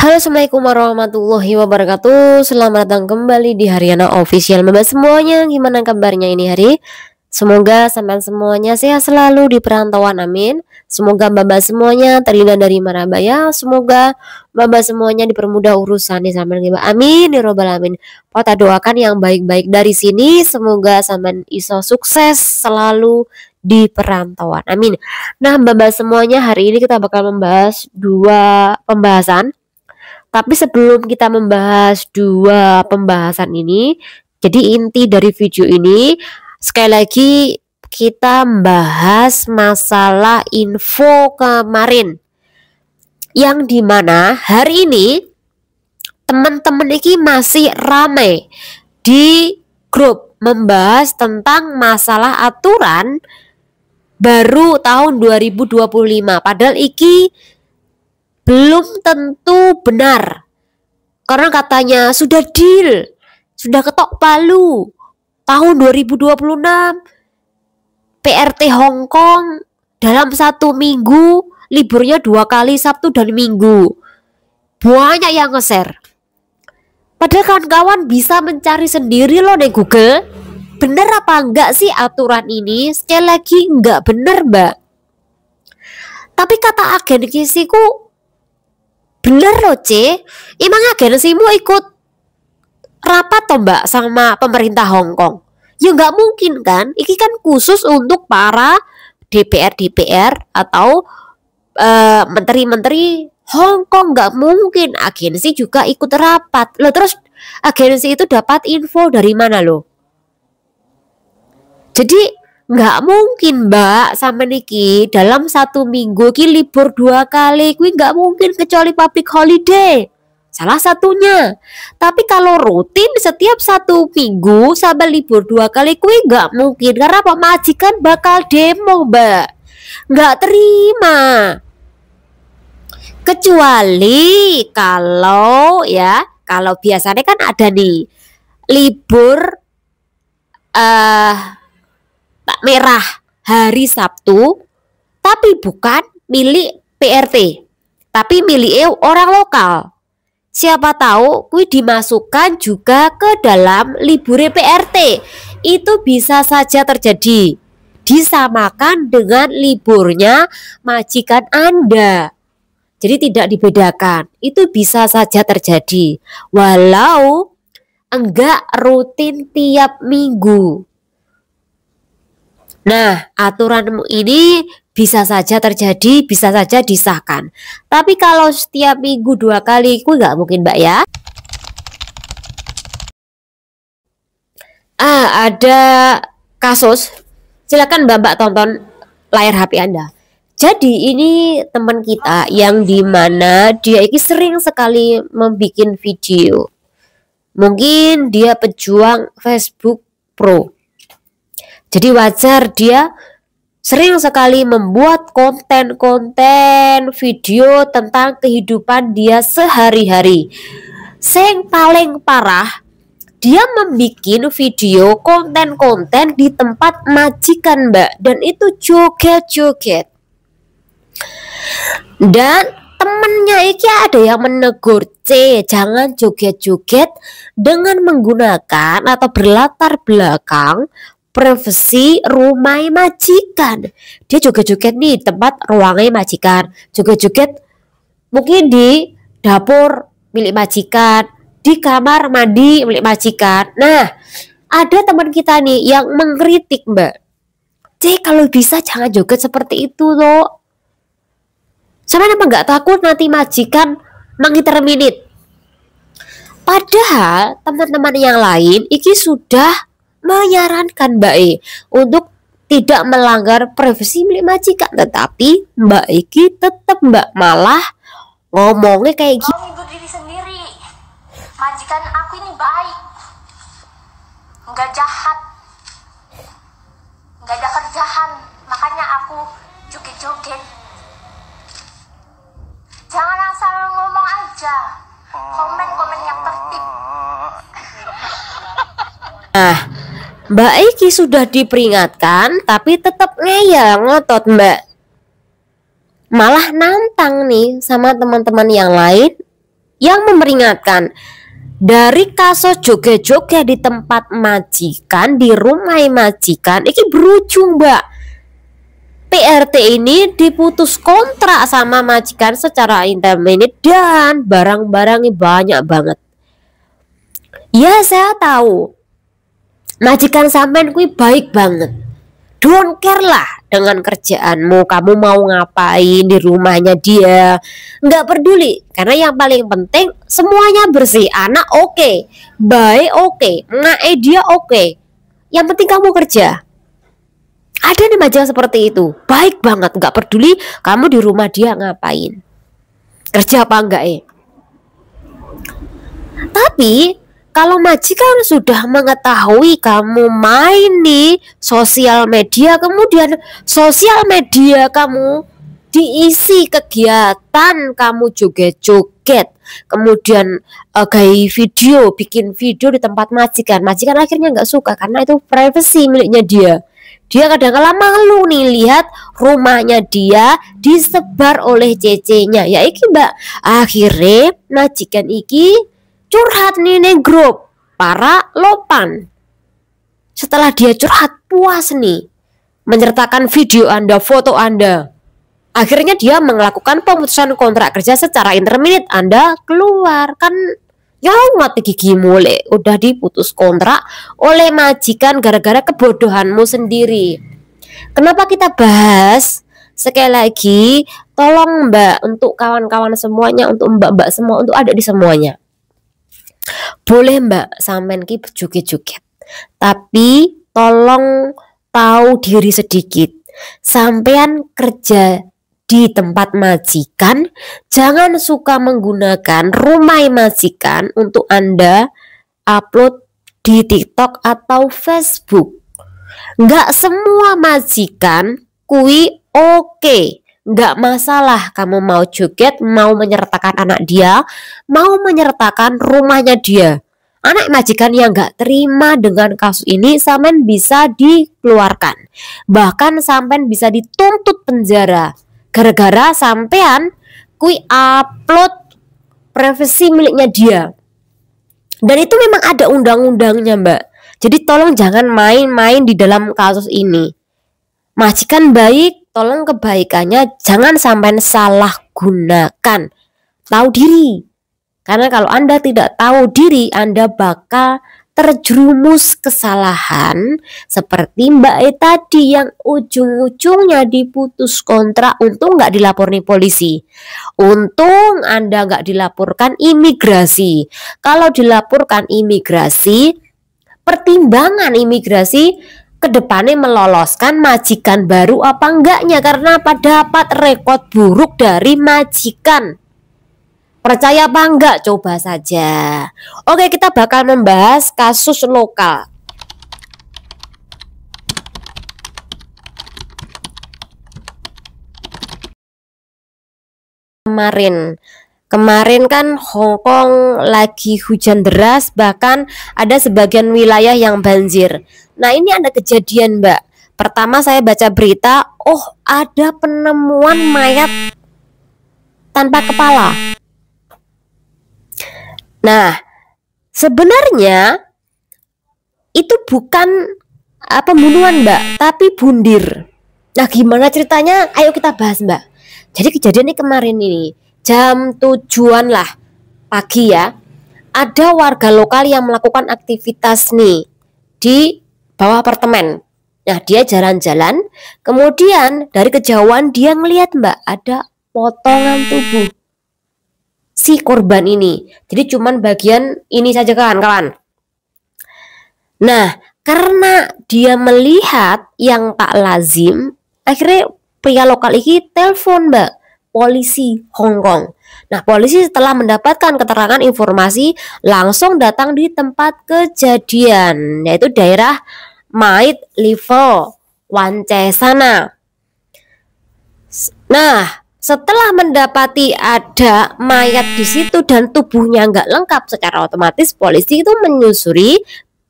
Halo, assalamualaikum warahmatullahi wabarakatuh. Selamat datang kembali di Haryana Official. Mbak semuanya, gimana kabarnya ini hari? Semoga sampai semuanya sehat selalu di perantauan, amin. Semoga mbak semuanya terhindar dari mara bahaya. Semoga mbak semuanya dipermudah urusan di sampean mbak, amin ya robbal alamin. Kita doakan yang baik-baik dari sini. Semoga sampean iso sukses selalu di perantauan, amin. Nah, mbak semuanya, hari ini kita bakal membahas dua pembahasan. Tapi sebelum kita membahas dua pembahasan ini, jadi inti dari video ini sekali lagi kita membahas masalah info kemarin yang dimana hari ini teman-teman ini masih ramai di grup membahas tentang masalah aturan baru tahun 2025, padahal iki belum tentu benar, karena katanya sudah deal, sudah ketok palu tahun 2026 PRT Hong Kong dalam 1 minggu liburnya 2 kali, Sabtu dan Minggu. Banyak yang nge-share, padahal kawan-kawan bisa mencari sendiri loh di Google. Bener apa enggak sih aturan ini? Sekali lagi enggak bener mbak, tapi kata agen kisiku bener loh C. Emang agensimu ikut rapat toh mbak sama pemerintah Hong Kong? Ya nggak mungkin kan. Ini kan khusus untuk para DPR atau menteri-menteri Hong Kong. Nggak mungkin agensi juga ikut rapat loh. Terus agensi itu dapat info dari mana loh? Jadi nggak mungkin mbak sama Niki dalam 1 minggu ki libur 2 kali, kui nggak mungkin kecuali public holiday salah satunya. Tapi kalau rutin setiap 1 minggu sampai libur 2 kali, kui nggak mungkin, karena pemajikan bakal demo mbak, nggak terima. Kecuali kalau biasanya kan ada nih libur tak merah hari Sabtu, tapi bukan milik PRT, tapi milik orang lokal. Siapa tahu kui dimasukkan juga ke dalam libur PRT. Itu bisa saja terjadi, disamakan dengan liburnya majikan Anda. Jadi tidak dibedakan, itu bisa saja terjadi walau enggak rutin tiap minggu. Nah, aturanmu ini bisa saja terjadi, bisa saja disahkan. Tapi kalau setiap minggu 2 kali, itu nggak mungkin mbak ya. Ada kasus, silakan mbak tonton layar HP Anda. Jadi ini teman kita yang dimana dia ini sering sekali membuat video. Mungkin dia pejuang Facebook Pro. Jadi wajar dia sering sekali membuat konten-konten video tentang kehidupan dia sehari-hari. Yang paling parah, dia membuat video konten-konten di tempat majikan mbak, dan itu joget-joget. Dan temennya iki ada yang menegur, C, jangan joget-joget dengan menggunakan atau berlatar belakang privasi rumah majikan. Dia joget-joget nih tempat ruangnya majikan, joget-joget mungkin di dapur milik majikan, di kamar mandi milik majikan. Nah, ada teman kita nih yang mengkritik mbak, C, kalau bisa jangan joget seperti itu loh. Sama apa nggak takut nanti majikan menginterminate? Padahal teman-teman yang lain iki sudah menyarankan Mbak E untuk tidak melanggar privasi milik majikan, tetapi Mbak Iki tetap mbak malah ngomongnya kayak gitu. Menghibur diri sendiri. Majikan aku ini baik, nggak jahat, nggak ada kerjaan, makanya aku joget-joget. Jangan asal ngomong aja, komen-komen yang tertib. Nah, Mbak Iki sudah diperingatkan tapi tetap ngeyel, ngotot mbak. Malah nantang nih sama teman-teman yang lain yang memperingatkan dari kasus joget-joget di tempat majikan, di rumah majikan, ini berujung Mbak. PRT ini diputus kontrak sama majikan secara interminate dan barang-barangnya banyak banget. Ya saya tahu majikan sampean kui baik banget, don't care lah dengan kerjaanmu, kamu mau ngapain di rumahnya dia, nggak peduli, karena yang paling penting semuanya bersih, anak oke, baik oke, dia oke, yang penting kamu kerja. Ada nih majikan seperti itu, baik banget, nggak peduli kamu di rumah dia ngapain, kerja apa enggak Tapi kalau majikan sudah mengetahui kamu main di sosial media, kemudian sosial media kamu diisi kegiatan kamu joget-joget, kemudian gaya video, bikin video di tempat majikan, majikan akhirnya nggak suka karena itu privacy miliknya dia. Dia kadang-kala malu nih lihat rumahnya dia disebar oleh cecenya. Ya iki Mbak, akhirnya majikan iki curhat nih neng grup para lopan. Setelah dia curhat puas nih menyertakan video Anda, foto Anda, akhirnya dia melakukan pemutusan kontrak kerja secara interminate. Anda keluar kan mati gigi mulai udah diputus kontrak oleh majikan gara-gara kebodohanmu sendiri. Kenapa kita bahas? Sekali lagi tolong Mbak, untuk kawan-kawan semuanya, untuk mbak-mbak semua, untuk adik di semuanya, boleh Mbak sampean ki joget-joget, tapi tolong tahu diri sedikit. Sampean kerja di tempat majikan, jangan suka menggunakan rumah majikan untuk Anda upload di TikTok atau Facebook. Nggak semua majikan kui oke. Nggak masalah kamu mau joget, mau menyertakan anak dia, mau menyertakan rumahnya dia. Anak majikan yang nggak terima dengan kasus ini sampean bisa dikeluarkan. Bahkan sampean bisa dituntut penjara gara-gara sampean kui upload privasi miliknya dia. Dan itu memang ada undang-undangnya Mbak. Jadi tolong jangan main-main di dalam kasus ini. Majikan baik, tolong kebaikannya jangan sampai salah gunakan. Tahu diri. Karena kalau Anda tidak tahu diri, Anda bakal terjerumus kesalahan seperti Mbak E tadi yang ujung-ujungnya diputus kontrak. Untung nggak dilaporin polisi, untung Anda nggak dilaporkan imigrasi. Kalau dilaporkan imigrasi, pertimbangan imigrasi kedepannya meloloskan majikan baru apa enggaknya, karena dapat rekod buruk dari majikan. Percaya apa enggak? Coba saja. Oke, kita bakal membahas kasus lokal. Kemarin kan Hong Kong lagi hujan deras, bahkan ada sebagian wilayah yang banjir. Nah, ini ada kejadian Mbak. Pertama saya baca berita, oh ada penemuan mayat tanpa kepala. Nah, sebenarnya itu bukan pembunuhan Mbak, tapi bundir. Nah, gimana ceritanya? Ayo kita bahas Mbak. Jadi kejadian ini kemarin ini jam 7-an lah pagi ya. Ada warga lokal yang melakukan aktivitas nih di bawah apartemen. Nah, dia jalan-jalan, kemudian dari kejauhan dia ngelihat Mbak ada potongan tubuh si korban ini. Jadi cuman bagian ini saja kawan-kawan. Nah, karena dia melihat yang tak lazim, akhirnya pria lokal ini telepon Mbak polisi Hong Kong. Nah, polisi setelah mendapatkan keterangan informasi langsung datang di tempat kejadian, yaitu daerah Mait Level Wan-Che sana. Nah, setelah mendapati ada mayat di situ dan tubuhnya nggak lengkap, secara otomatis polisi itu menyusuri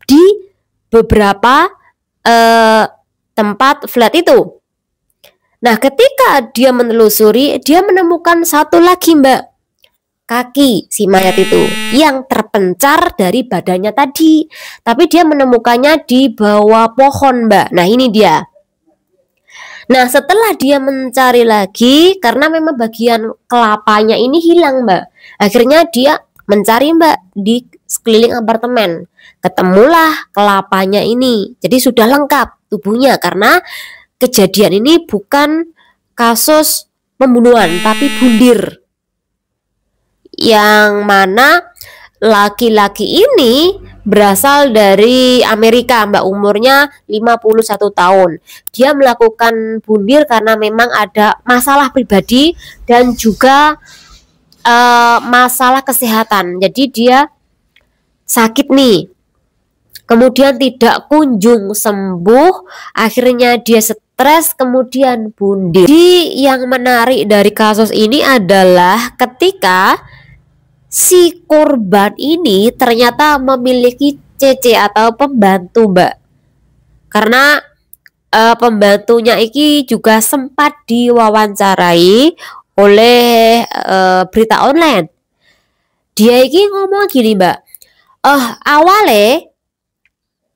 di beberapa tempat flat itu. Nah, ketika dia menelusuri, dia menemukan satu lagi Mbak, kaki si mayat itu yang terpencar dari badannya tadi, tapi dia menemukannya di bawah pohon, Mbak. Nah, ini dia. Nah, setelah dia mencari lagi, karena memang bagian kelapanya ini hilang, Mbak. Akhirnya dia mencari, Mbak, di sekeliling apartemen. Ketemulah kelapanya ini. Jadi sudah lengkap tubuhnya, karena kejadian ini bukan kasus pembunuhan, tapi bundir. Yang mana laki-laki ini berasal dari Amerika, Mbak, umurnya 51 tahun. Dia melakukan bundir karena memang ada masalah pribadi dan juga masalah kesehatan. Jadi dia sakit nih. Kemudian tidak kunjung sembuh, akhirnya dia stres, kemudian bundir. Jadi yang menarik dari kasus ini adalah ketika si korban ini ternyata memiliki CC atau pembantu, Mbak. Karena pembantunya ini juga sempat diwawancarai oleh berita online. Dia ini ngomong gini, Mbak. Awalnya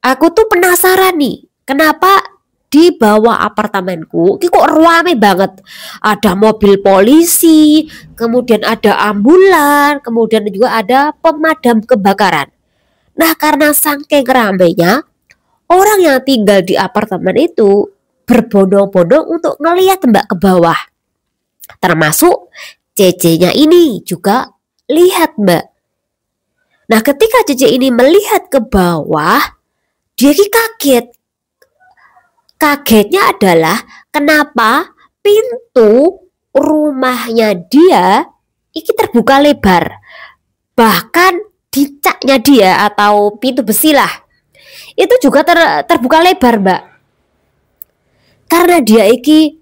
aku tuh penasaran nih, kenapa di bawah apartemenku ini kok rame banget. Ada mobil polisi, kemudian ada ambulan, kemudian juga ada pemadam kebakaran. Nah, karena saking ramainya, orang yang tinggal di apartemen itu berbondong-bondong untuk ngelihat, Mbak, ke bawah. Termasuk CC-nya ini juga lihat, Mbak. Nah, ketika CC ini melihat ke bawah, dia kaget. Kagetnya adalah kenapa pintu rumahnya dia ini terbuka lebar. Bahkan dicaknya dia atau pintu besi lah, itu juga terbuka lebar, Mbak. Karena dia iki,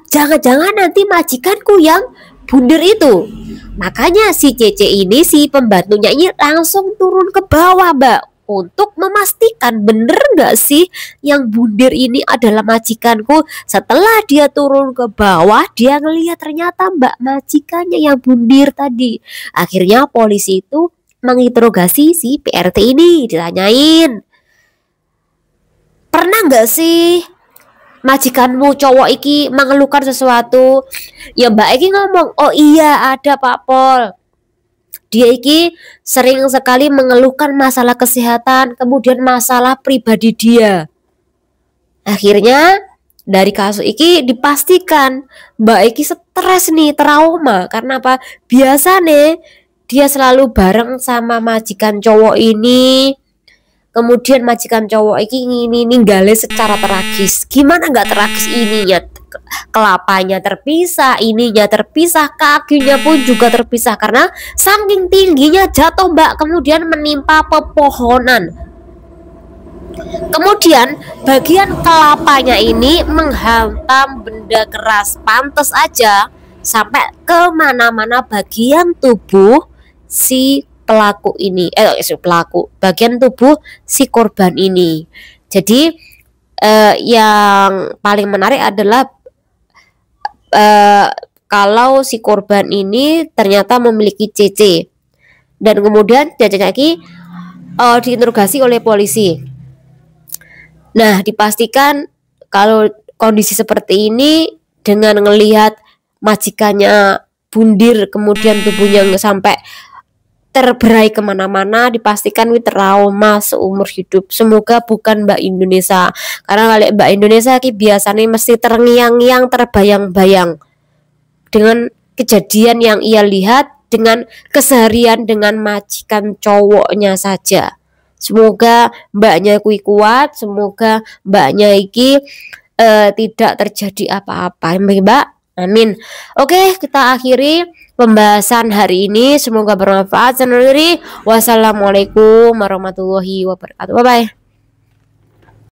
jangan-jangan nanti majikanku yang bundir itu. Makanya si CC ini, si pembantunya ini langsung turun ke bawah, Mbak, untuk memastikan bener nggak sih yang bundir ini adalah majikanku. Setelah dia turun ke bawah, dia ngelihat ternyata, Mbak, majikannya yang bundir tadi. Akhirnya polisi itu menginterogasi si PRT ini, ditanyain, pernah nggak sih majikanmu cowok iki mengeluhkan sesuatu? Ya Mbak iki ngomong, oh iya ada Pak Pol. Dia iki sering sekali mengeluhkan masalah kesehatan, kemudian masalah pribadi dia. Akhirnya dari kasus iki dipastikan Mbak iki stres nih, trauma. Karena apa? Biasa nih dia selalu bareng sama majikan cowok ini. Kemudian majikan cowok ini ninggalin secara tragis. Gimana nggak tragis ininya? Kelapanya terpisah, ininya terpisah, kakinya pun juga terpisah karena saking tingginya jatuh, Mbak, kemudian menimpa pepohonan. Kemudian bagian kelapanya ini menghantam benda keras, pantas aja sampai kemana-mana bagian tubuh si pelaku ini, bagian tubuh si korban ini. Jadi yang paling menarik adalah kalau si korban ini ternyata memiliki CC dan kemudian CC-nya lagi diinterogasi oleh polisi. Nah, dipastikan kalau kondisi seperti ini dengan ngelihat majikannya bundir kemudian tubuhnya sampai terberai kemana-mana, dipastikan trauma seumur hidup. Semoga bukan Mbak Indonesia, karena kalau Mbak Indonesia biasanya mesti terngiang-ngiang, terbayang-bayang dengan kejadian yang ia lihat dengan keseharian dengan majikan cowoknya saja. Semoga mbaknya kuat, semoga mbaknya iki tidak terjadi apa-apa, Mbak. Amin. Oke, kita akhiri pembahasan hari ini. Semoga bermanfaat. Wassalamualaikum warahmatullahi wabarakatuh. Bye bye.